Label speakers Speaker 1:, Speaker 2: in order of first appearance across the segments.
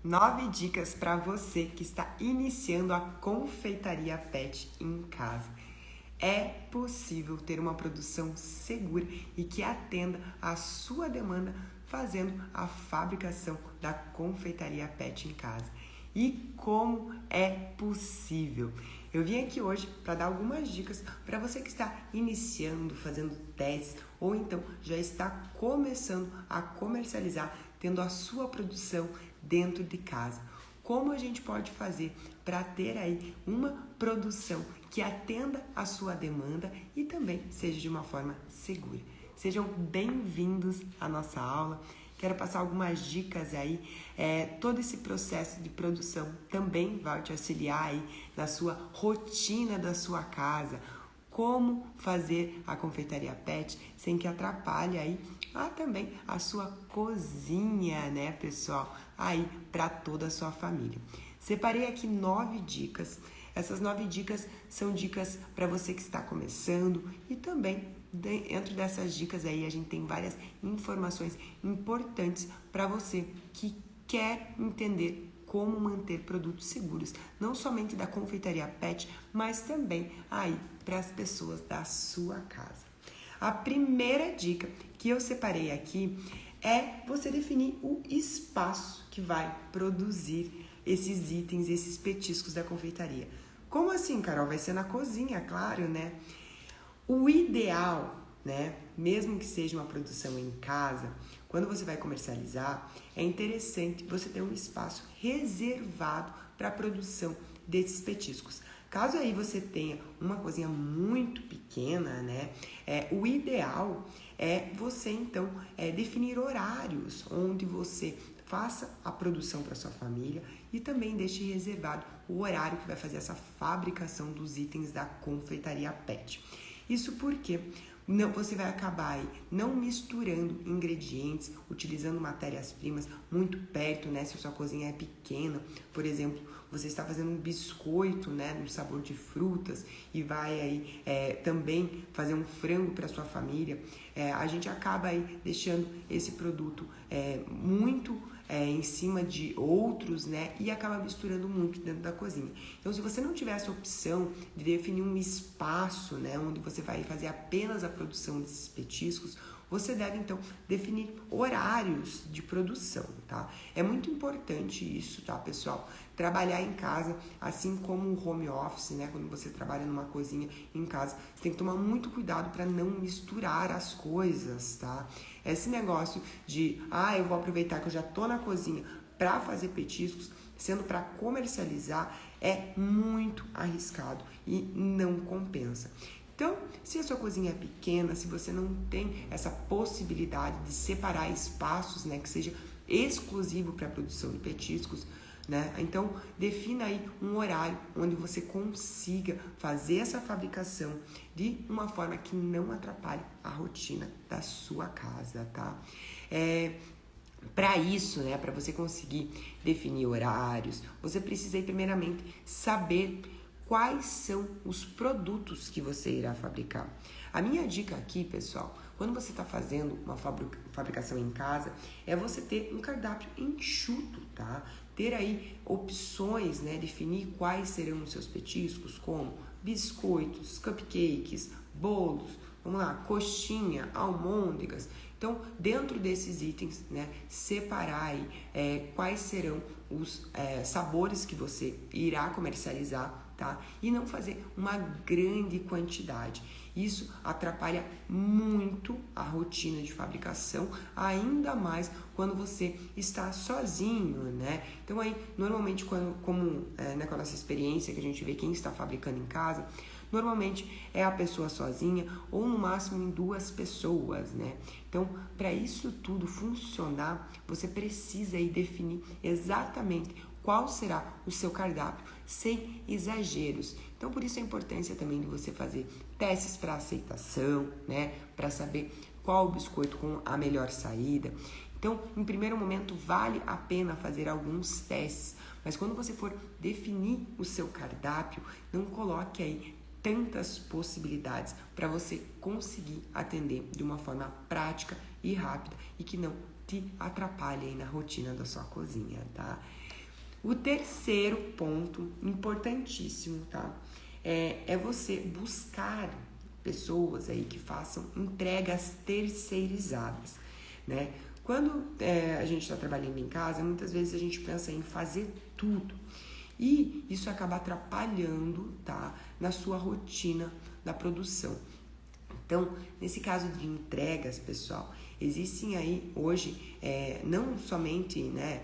Speaker 1: 9 dicas para você que está iniciando a confeitaria pet em casa. É possível ter uma produção segura e que atenda à sua demanda fazendo a fabricação da confeitaria pet em casa. E como é possível? Eu vim aqui hoje para dar algumas dicas para você que está iniciando, fazendo testes ou então já está começando a comercializar, tendo a sua produção dentro de casa. Como a gente pode fazer para ter aí uma produção que atenda a sua demanda e também seja de uma forma segura. Sejam bem-vindos à nossa aula. Quero passar algumas dicas aí. Todo esse processo de produção também vai te auxiliar aí na sua rotina da sua casa. Como fazer a confeitaria pet sem que atrapalhe aí também a sua cozinha, né, pessoal? Aí para toda a sua família. Separei aqui 9 dicas. Essas 9 dicas são dicas para você que está começando e também dentro dessas dicas aí a gente tem várias informações importantes para você que quer entender como manter produtos seguros, não somente da confeitaria pet, mas também aí para as pessoas da sua casa. A primeira dica que eu separei aqui é você definir o espaço que vai produzir esses itens, esses petiscos da confeitaria. Como assim, Carol? Vai ser na cozinha, claro, né? O ideal, né, mesmo que seja uma produção em casa, quando você vai comercializar, é interessante você ter um espaço reservado para a produção desses petiscos. Caso aí você tenha uma cozinha muito pequena, né, o ideal é você então definir horários onde você faça a produção para sua família e também deixe reservado o horário que vai fazer essa fabricação dos itens da confeitaria pet. Isso porque você vai acabar aí não misturando ingredientes, utilizando matérias-primas muito perto, né? Se a sua cozinha é pequena, por exemplo, você está fazendo um biscoito, né, no sabor de frutas e vai aí também fazer um frango para sua família, a gente acaba aí deixando esse produto muito em cima de outros, né? E acaba misturando muito dentro da cozinha. Então, se você não tiver essa opção de definir um espaço, né, onde você vai fazer apenas a produção desses petiscos, você deve, então, definir horários de produção, tá? É muito importante isso, tá, pessoal? Trabalhar em casa, assim como o home office, né? Quando você trabalha numa cozinha em casa, você tem que tomar muito cuidado para não misturar as coisas, tá? Esse negócio de, eu vou aproveitar que eu já tô na cozinha para fazer petiscos, sendo para comercializar, é muito arriscado e não compensa. Então, se a sua cozinha é pequena, se você não tem essa possibilidade de separar espaços, né, que seja exclusivo para a produção de petiscos, né? Então, defina aí um horário onde você consiga fazer essa fabricação de uma forma que não atrapalhe a rotina da sua casa, tá? Para isso, né, para você conseguir definir horários, você precisa aí, primeiramente, saber quais são os produtos que você irá fabricar. A minha dica aqui, pessoal, quando você está fazendo uma fabricação em casa, é você ter um cardápio enxuto, tá? Ter aí opções, né? Definir quais serão os seus petiscos, como biscoitos, cupcakes, bolos, vamos lá, coxinha, almôndegas. Então, dentro desses itens, né, separar aí, quais serão os sabores que você irá comercializar, tá? E não fazer uma grande quantidade. Isso atrapalha muito a rotina de fabricação, ainda mais quando você está sozinho, né? Então aí, normalmente, com a nossa experiência, que a gente vê quem está fabricando em casa, normalmente é a pessoa sozinha ou no máximo em 2 pessoas, né? Então, para isso tudo funcionar, você precisa aí definir exatamente qual será o seu cardápio, sem exageros. Então, por isso a importância também de você fazer testes para aceitação, né? Para saber qual o biscoito com a melhor saída. Então, em primeiro momento, vale a pena fazer alguns testes, mas quando você for definir o seu cardápio, não coloque aí tantas possibilidades para você conseguir atender de uma forma prática e rápida e que não te atrapalhe aí na rotina da sua cozinha, tá? O terceiro ponto importantíssimo, tá? É você buscar pessoas aí que façam entregas terceirizadas, né? Quando a gente está trabalhando em casa, muitas vezes a gente pensa em fazer tudo e isso acaba atrapalhando, tá, na sua rotina da produção. Então, nesse caso de entregas, pessoal, existem aí hoje não somente, né,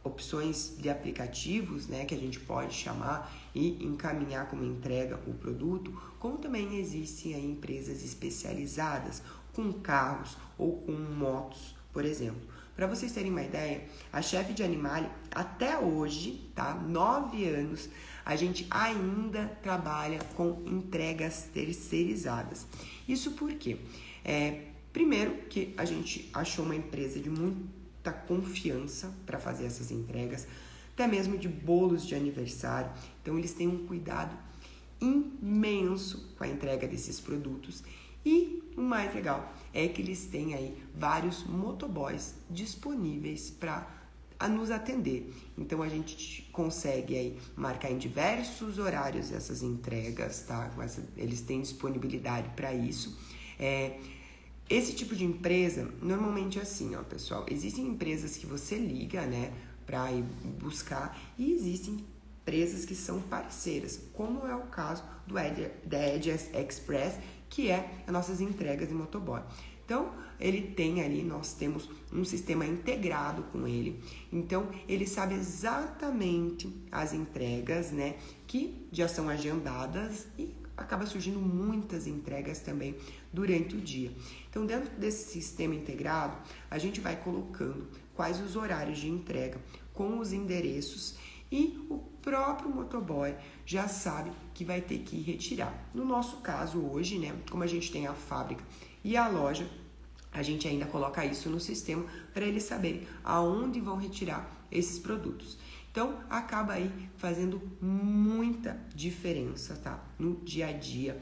Speaker 1: opções de aplicativos, né, que a gente pode chamar e encaminhar como entrega o produto, como também existem aí empresas especializadas com carros ou com motos, por exemplo. Para vocês terem uma ideia, a Chef de Animale, até hoje, tá, 9 anos, a gente ainda trabalha com entregas terceirizadas. Isso por quê? Primeiro que a gente achou uma empresa de muita confiança para fazer essas entregas, até mesmo de bolos de aniversário. Então eles têm um cuidado imenso com a entrega desses produtos. E o mais legal é que eles têm aí vários motoboys disponíveis para nos atender. Então a gente consegue aí marcar em diversos horários essas entregas, tá? Eles têm disponibilidade para isso. Esse tipo de empresa, normalmente é assim, ó, pessoal. Existem empresas que você liga, né, para ir buscar, e existem empresas que são parceiras, como é o caso da Edge Express, que é as nossas entregas de motoboy. Então, ele tem ali, nós temos um sistema integrado com ele. Então, ele sabe exatamente as entregas, né, que já são agendadas e acaba surgindo muitas entregas também durante o dia. Então, dentro desse sistema integrado, a gente vai colocando quais os horários de entrega com os endereços e o próprio motoboy já sabe que vai ter que retirar. No nosso caso hoje, né, como a gente tem a fábrica e a loja, a gente ainda coloca isso no sistema para eles saberem aonde vão retirar esses produtos. Então, acaba aí fazendo muita diferença, tá? No dia a dia.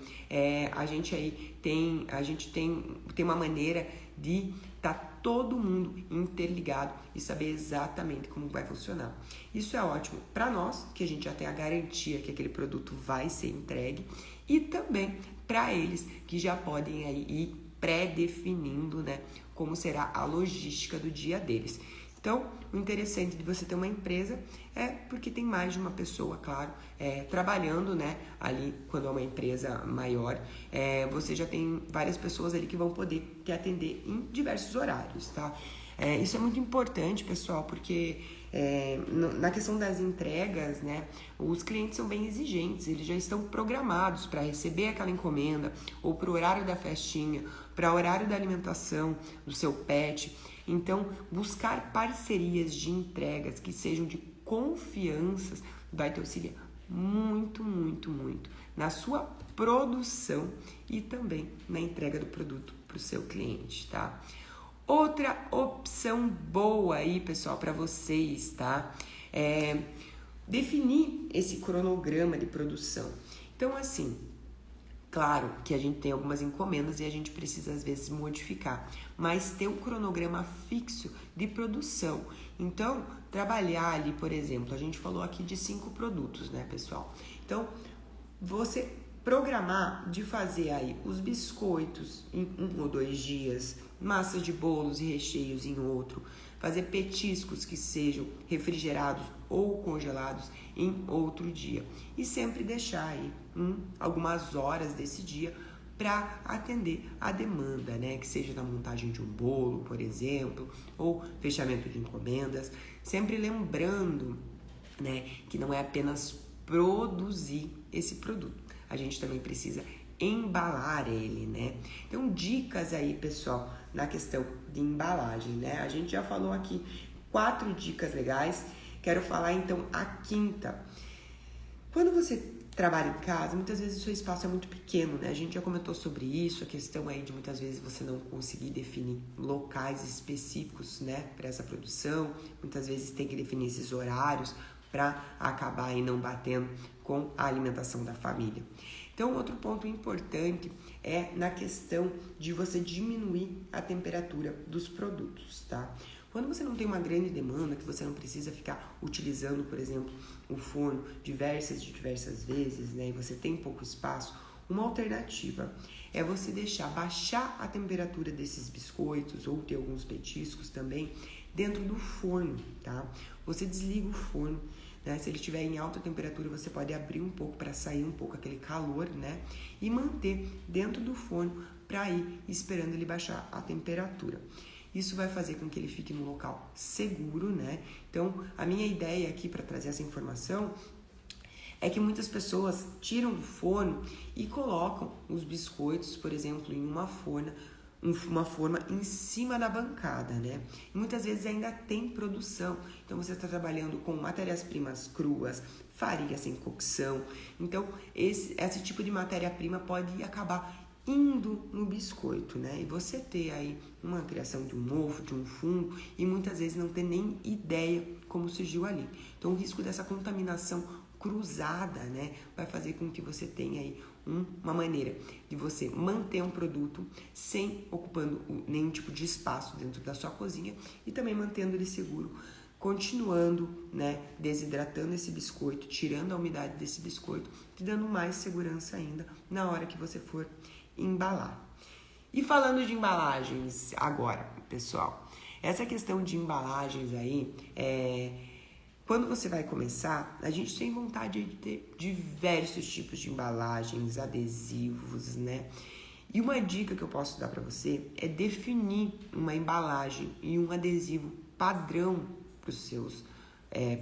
Speaker 1: A gente tem uma maneira de estar todo mundo interligado e saber exatamente como vai funcionar. Isso é ótimo para nós, que a gente já tem a garantia que aquele produto vai ser entregue, e também para eles, que já podem aí ir pré-definindo, né, como será a logística do dia deles. Então, o interessante de você ter uma empresa é porque tem mais de uma pessoa, claro, trabalhando, né, ali quando é uma empresa maior. Você já tem várias pessoas ali que vão poder te atender em diversos horários, tá? Isso é muito importante, pessoal, porque na questão das entregas, né, os clientes são bem exigentes, eles já estão programados para receber aquela encomenda, ou para o horário da festinha, para o horário da alimentação do seu pet. Então, buscar parcerias de entregas que sejam de confiança vai te auxiliar muito, muito, muito na sua produção e também na entrega do produto para o seu cliente, tá? Outra opção boa aí, pessoal, para vocês, tá? Definir esse cronograma de produção. Então, assim, claro que a gente tem algumas encomendas e a gente precisa, às vezes, modificar, mas ter um cronograma fixo de produção. Então, trabalhar ali, por exemplo, a gente falou aqui de 5 produtos, né, pessoal? Então, você programar de fazer aí os biscoitos em 1 ou 2 dias, massas de bolos e recheios em outro, fazer petiscos que sejam refrigerados ou congelados em outro dia. E sempre deixar aí algumas horas desse dia para atender a demanda, né? Que seja na montagem de um bolo, por exemplo, ou fechamento de encomendas. Sempre lembrando, né, que não é apenas produzir esse produto. A gente também precisa embalar ele, né? Então, dicas aí, pessoal, na questão de embalagem, né? A gente já falou aqui 4 dicas legais. Quero falar, então, a quinta. Quando você trabalha em casa, muitas vezes o seu espaço é muito pequeno, né? A gente já comentou sobre isso, a questão aí de muitas vezes você não conseguir definir locais específicos, né, para essa produção. Muitas vezes tem que definir esses horários para acabar aí não batendo com a alimentação da família. Então, outro ponto importante é na questão de você diminuir a temperatura dos produtos, tá? Quando você não tem uma grande demanda, que você não precisa ficar utilizando, por exemplo, o forno diversas vezes, né, e você tem pouco espaço, uma alternativa é você baixar a temperatura desses biscoitos ou ter alguns petiscos também dentro do forno, tá? Você desliga o forno, né? Se ele estiver em alta temperatura, você pode abrir um pouco para sair um pouco aquele calor, né? E manter dentro do forno para ir esperando ele baixar a temperatura. Isso vai fazer com que ele fique num local seguro, né? Então, a minha ideia aqui para trazer essa informação é que muitas pessoas tiram do forno e colocam os biscoitos, por exemplo, em uma forma em cima da bancada, né? E muitas vezes ainda tem produção, então você está trabalhando com matérias-primas cruas, farinha sem cocção, então esse tipo de matéria-prima pode acabar indo no biscoito, né? E você ter aí uma criação de um mofo, de um fungo, e muitas vezes não ter nem ideia como surgiu ali. Então o risco dessa contaminação cruzada, né, vai fazer com que você tenha aí uma maneira de você manter um produto sem ocupando nenhum tipo de espaço dentro da sua cozinha e também mantendo ele seguro, continuando, né, desidratando esse biscoito, tirando a umidade desse biscoito, te dando mais segurança ainda na hora que você for embalar. E falando de embalagens agora, pessoal, essa questão de embalagens aí quando você vai começar, a gente tem vontade de ter diversos tipos de embalagens, adesivos, né? E uma dica que eu posso dar para você é definir uma embalagem e um adesivo padrão para os seus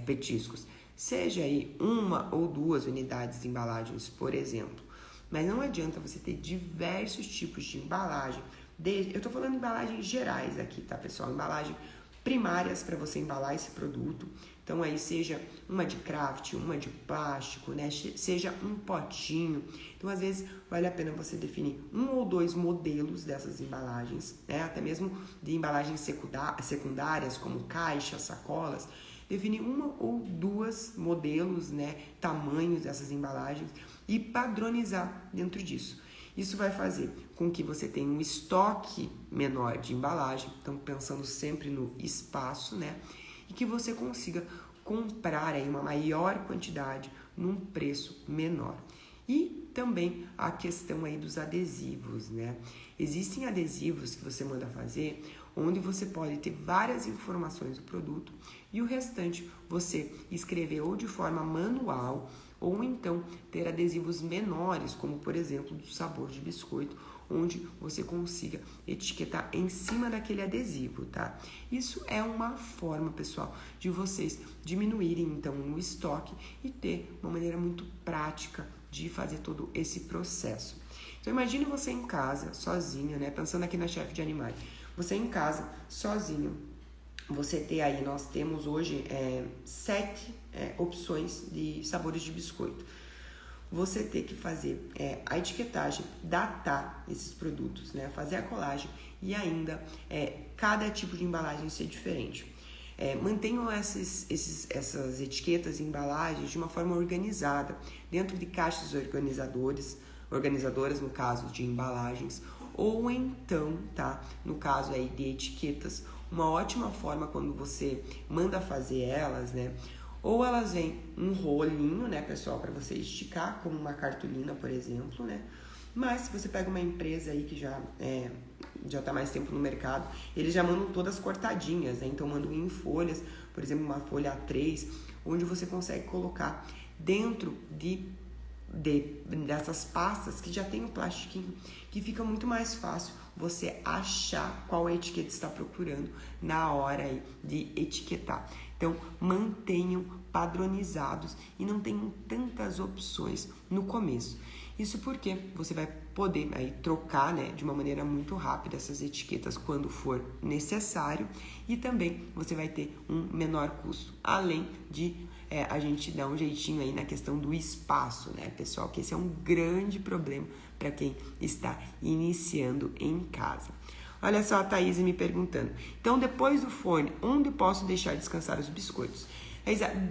Speaker 1: petiscos. Seja aí 1 ou 2 unidades de embalagens, por exemplo. Mas não adianta você ter diversos tipos de embalagem. Eu estou falando de embalagens gerais aqui, tá, pessoal? Embalagem primárias para você embalar esse produto. Então aí seja uma de craft, uma de plástico, né? Seja um potinho. Então às vezes vale a pena você definir 1 ou 2 modelos dessas embalagens, né? Até mesmo de embalagens secundárias como caixas, sacolas. Definir 1 ou 2 modelos, né? Tamanhos dessas embalagens e padronizar dentro disso. Isso vai fazer com que você tenha um estoque menor de embalagem, então pensando sempre no espaço, né? E que você consiga comprar aí uma maior quantidade num preço menor. E também a questão aí dos adesivos, né? Existem adesivos que você manda fazer onde você pode ter várias informações do produto e o restante você escrever ou de forma manual ou então ter adesivos menores, como por exemplo do sabor de biscoito, onde você consiga etiquetar em cima daquele adesivo, tá? Isso é uma forma, pessoal, de vocês diminuírem então o estoque e ter uma maneira muito prática de fazer todo esse processo. Então imagine você em casa, sozinho, né? Pensando aqui na Chefe de Animais. Você em casa, sozinho, você ter aí, nós temos hoje 7 opções de sabores de biscoito. Você ter que fazer a etiquetagem, datar esses produtos, né? Fazer a colagem e ainda cada tipo de embalagem ser diferente. Mantenham essas etiquetas e embalagens de uma forma organizada, dentro de caixas organizadoras no caso de embalagens, ou então, tá? No caso aí de etiquetas, uma ótima forma quando você manda fazer elas, né? Ou elas vêm um rolinho, né, pessoal, para você esticar, como uma cartolina, por exemplo, né? Mas se você pega uma empresa aí que já está mais tempo no mercado, eles já mandam todas cortadinhas, né? Então mandam em folhas, por exemplo, uma folha A3, onde você consegue colocar dentro dessas pastas que já tem o plastiquinho, que fica muito mais fácil você achar qual etiqueta está procurando na hora aí de etiquetar. Então, mantenham padronizados e não tenham tantas opções no começo. Isso porque você vai poder aí trocar, né, de uma maneira muito rápida essas etiquetas quando for necessário e também você vai ter um menor custo, além de a gente dar um jeitinho aí na questão do espaço, né, pessoal? Que esse é um grande problema para quem está iniciando em casa. Olha só a Thaís me perguntando. Então, depois do forno, onde posso deixar descansar os biscoitos?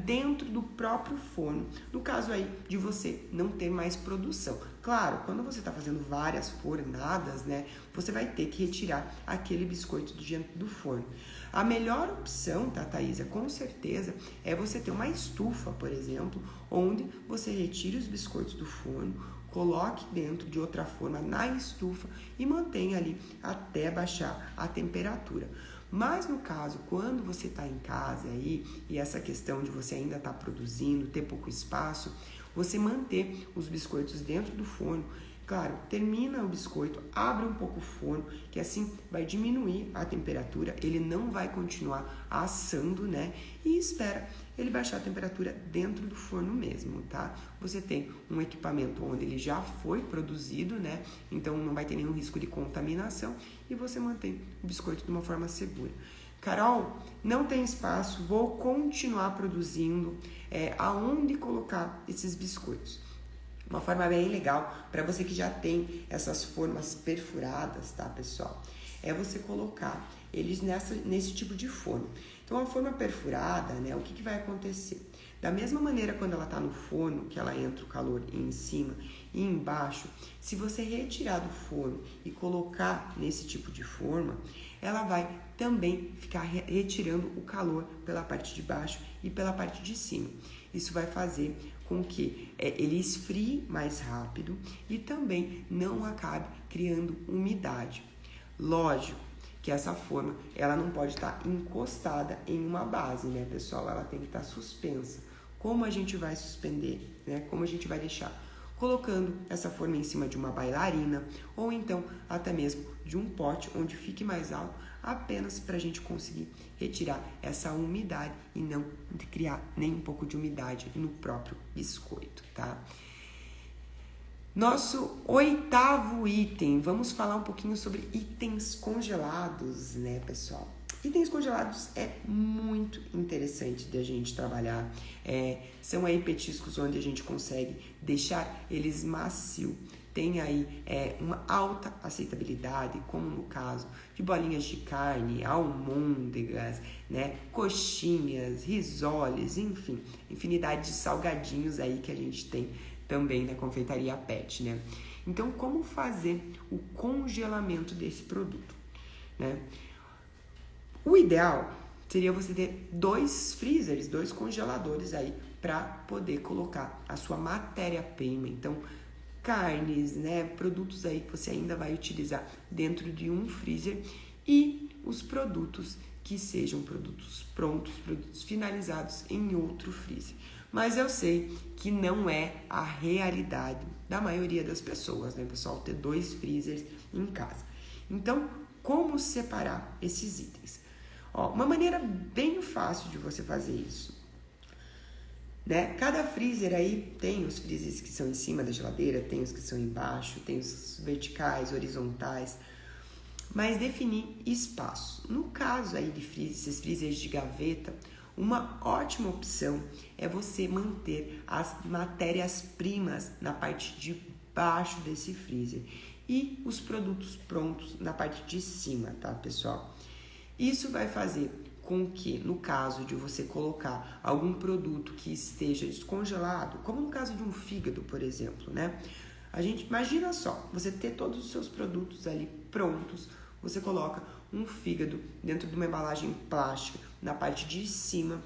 Speaker 1: dentro do próprio forno, no caso aí de você não ter mais produção. Claro, quando você está fazendo várias fornadas, né, você vai ter que retirar aquele biscoito de dentro do forno. A melhor opção, tá, Thaisa, com certeza, é você ter uma estufa, por exemplo, onde você retire os biscoitos do forno, coloque dentro de outra forma na estufa e mantenha ali até baixar a temperatura. Mas no caso, quando você está em casa aí, e essa questão de você ainda estar produzindo, ter pouco espaço, você manter os biscoitos dentro do forno. Claro, termina o biscoito, abre um pouco o forno, que assim vai diminuir a temperatura, ele não vai continuar assando, né? E espera ele baixar a temperatura dentro do forno mesmo, tá? Você tem um equipamento onde ele já foi produzido, né? Então não vai ter nenhum risco de contaminação e você mantém o biscoito de uma forma segura. Carol, não tem espaço, vou continuar produzindo. Aonde colocar esses biscoitos? Uma forma bem legal para você que já tem essas formas perfuradas, tá, pessoal? É você colocar eles nesse tipo de forno. Então, a forma perfurada, né, o que vai acontecer? Da mesma maneira quando ela está no forno, que ela entra o calor em cima e embaixo, se você retirar do forno e colocar nesse tipo de forma, ela vai também ficar retirando o calor pela parte de baixo e pela parte de cima. Isso vai fazer com que ele esfrie mais rápido e também não acabe criando umidade. Lógico que essa forma ela não pode estar encostada em uma base, né, pessoal? Ela tem que estar suspensa. Como a gente vai suspender, né? Como a gente vai deixar? Colocando essa forma em cima de uma bailarina ou então até mesmo de um pote onde fique mais alto, apenas para a gente conseguir retirar essa umidade e não criar nem um pouco de umidade no próprio biscoito, tá? Nosso 8º item, vamos falar um pouquinho sobre itens congelados, né, pessoal? Itens congelados é muito interessante de a gente trabalhar. São aí petiscos onde a gente consegue deixar eles macio. Tem aí uma alta aceitabilidade, como no caso de bolinhas de carne, almôndegas, né, coxinhas, risoles, enfim, infinidade de salgadinhos aí que a gente tem também na confeitaria Pet, né? Então, como fazer o congelamento desse produto, né? O ideal seria você ter 2 freezers, 2 congeladores aí para poder colocar a sua matéria-prima. Então, carnes, né, produtos aí que você ainda vai utilizar dentro de um freezer e os produtos que sejam produtos prontos, produtos finalizados em outro freezer. Mas eu sei que não é a realidade da maioria das pessoas, né, pessoal, ter 2 freezers em casa. Então, como separar esses itens? Uma maneira bem fácil de você fazer isso, né? Cada freezer aí tem os freezers que são em cima da geladeira, tem os que são embaixo, tem os verticais, horizontais, mas definir espaço. No caso aí de esses freezers de gaveta, uma ótima opção é você manter as matérias-primas na parte de baixo desse freezer e os produtos prontos na parte de cima, tá, pessoal? Isso vai fazer com que, no caso de você colocar algum produto que esteja descongelado, como no caso de um fígado, por exemplo, né? A gente imagina só, você ter todos os seus produtos ali prontos, você coloca um fígado dentro de uma embalagem plástica na parte de cima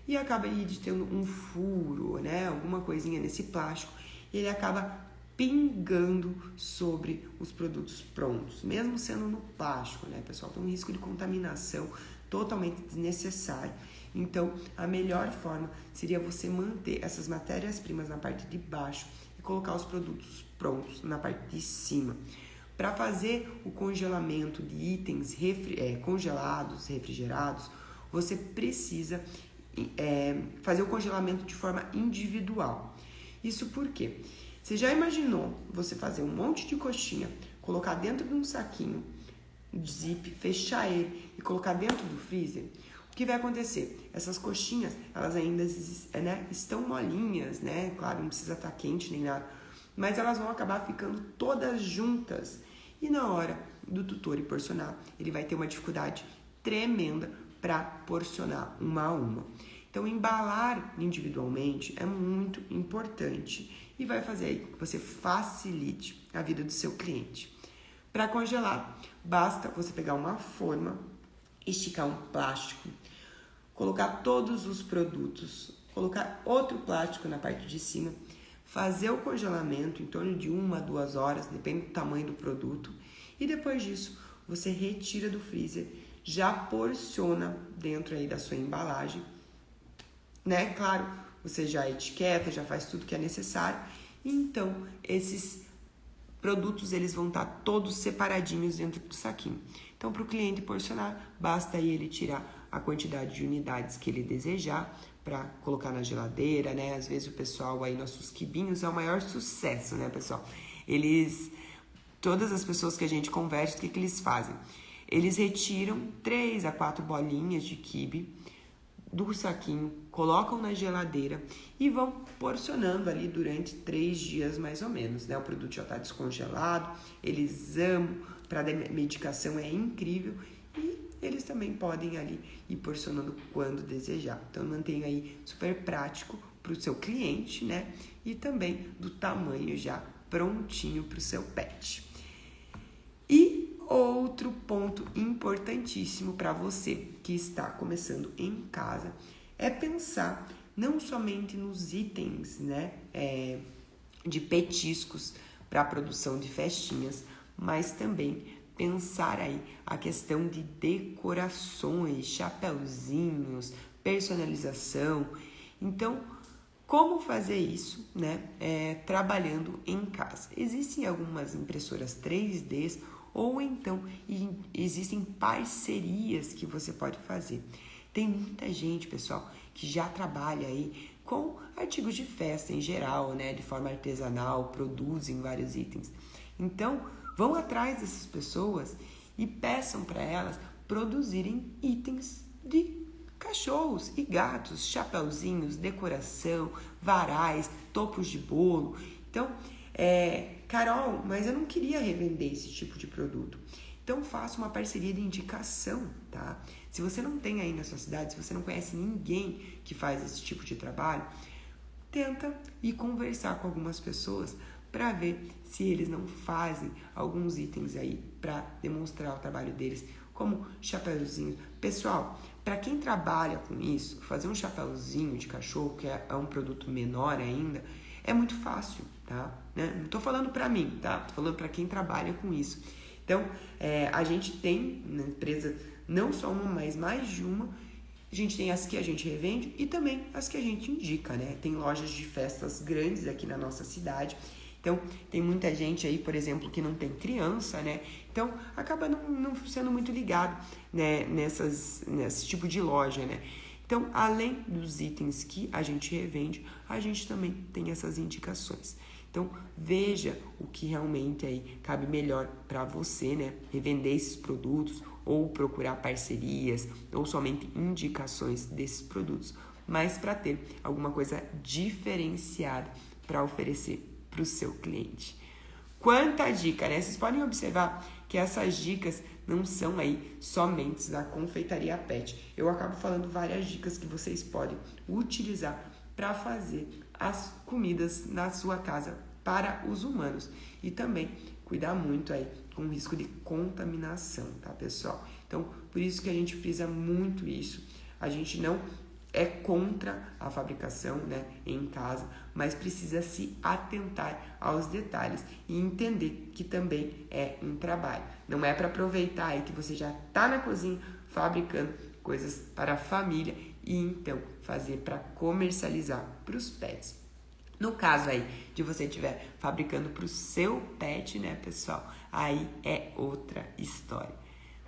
Speaker 1: e acaba aí de tendo um furo, né? Alguma coisinha nesse plástico e ele acaba pingando sobre os produtos prontos, mesmo sendo no plástico, né, pessoal? Tem um risco de contaminação totalmente desnecessário. Então, a melhor forma seria você manter essas matérias-primas na parte de baixo e colocar os produtos prontos na parte de cima. Para fazer o congelamento de itens congelados, refrigerados, você precisa fazer o congelamento de forma individual. Isso por quê? Você já imaginou você fazer um monte de coxinha, colocar dentro de um saquinho de zip, fechar ele e colocar dentro do freezer? O que vai acontecer? Essas coxinhas, elas ainda estão molinhas, né? Claro, não precisa estar quente nem nada, mas elas vão acabar ficando todas juntas. E na hora do tutor ir porcionar, ele vai ter uma dificuldade tremenda para porcionar uma a uma. Então, embalar individualmente é muito importante e vai fazer aí que você facilite a vida do seu cliente. Para congelar, basta você pegar uma forma, esticar um plástico, colocar todos os produtos, colocar outro plástico na parte de cima, fazer o congelamento em torno de 1 a 2 horas, depende do tamanho do produto, e depois disso você retira do freezer, já porciona dentro aí da sua embalagem, né? Claro, você já etiqueta, já faz tudo que é necessário, e então esses produtos eles vão estar todos separadinhos dentro do saquinho. Então, para o cliente porcionar, basta aí ele tirar a quantidade de unidades que ele desejar para colocar na geladeira, né? Às vezes o pessoal aí, nossos quibinhos é o maior sucesso, né, pessoal? Todas as pessoas que a gente conversa, o que eles fazem? Eles retiram 3 a 4 bolinhas de quibe do saquinho, colocam na geladeira e vão porcionando ali durante 3 dias mais ou menos, né? O produto já está descongelado, eles amam, para medicação é incrível e eles também podem ali ir porcionando quando desejar. Então mantenha aí super prático para o seu cliente, né? E também do tamanho já prontinho para o seu pet. E outro ponto importantíssimo para você que está começando em casa é pensar não somente nos itens, né, de petiscos para a produção de festinhas, mas também pensar aí a questão de decorações, chapeuzinhos, personalização. Então, como fazer isso, né, trabalhando em casa? Existem algumas impressoras 3D ou então existem parcerias que você pode fazer. Tem muita gente, pessoal, que já trabalha aí com artigos de festa em geral, né, de forma artesanal, produzem vários itens. Então, vão atrás dessas pessoas e peçam para elas produzirem itens de cachorros e gatos, chapeuzinhos, decoração, varais, topos de bolo. Então, Carol, mas eu não queria revender esse tipo de produto. Então, faça uma parceria de indicação, tá? Se você não tem aí na sua cidade, se você não conhece ninguém que faz esse tipo de trabalho, tenta ir conversar com algumas pessoas para ver se eles não fazem alguns itens aí para demonstrar o trabalho deles, como chapeuzinho. Pessoal, para quem trabalha com isso, fazer um chapeuzinho de cachorro, que é um produto menor ainda, é muito fácil, tá? Não tô falando para mim, tá? Tô falando para quem trabalha com isso. Então, a gente tem na empresa não só uma, mas mais de uma. A gente tem as que a gente revende e também as que a gente indica, né? Tem lojas de festas grandes aqui na nossa cidade. Então, tem muita gente aí, por exemplo, que não tem criança, né? Então, acaba não sendo muito ligado, né, nesse tipo de loja, né? Então, além dos itens que a gente revende, a gente também tem essas indicações. Então, veja o que realmente aí cabe melhor para você, né? Revender esses produtos ou procurar parcerias ou somente indicações desses produtos, mas para ter alguma coisa diferenciada para oferecer para o seu cliente. Quanta dica, né? Vocês podem observar que essas dicas não são aí somente da Confeitaria Pet. Eu acabo falando várias dicas que vocês podem utilizar para fazer as comidas na sua casa para os humanos e também cuidar muito aí com o risco de contaminação, tá, pessoal? Então, por isso que a gente frisa muito isso. A gente não é contra a fabricação, né, em casa, mas precisa se atentar aos detalhes e entender que também é um trabalho. Não é para aproveitar aí que você já está na cozinha fabricando coisas para a família e então fazer para comercializar para os pets. No caso aí de você estiver fabricando para o seu pet, né, pessoal, aí é outra história.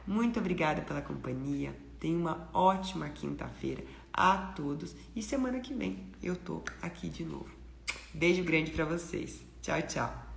Speaker 1: Muito obrigada pela companhia. Tenha uma ótima quinta-feira a todos e semana que vem eu tô aqui de novo. Beijo grande para vocês. Tchau, tchau.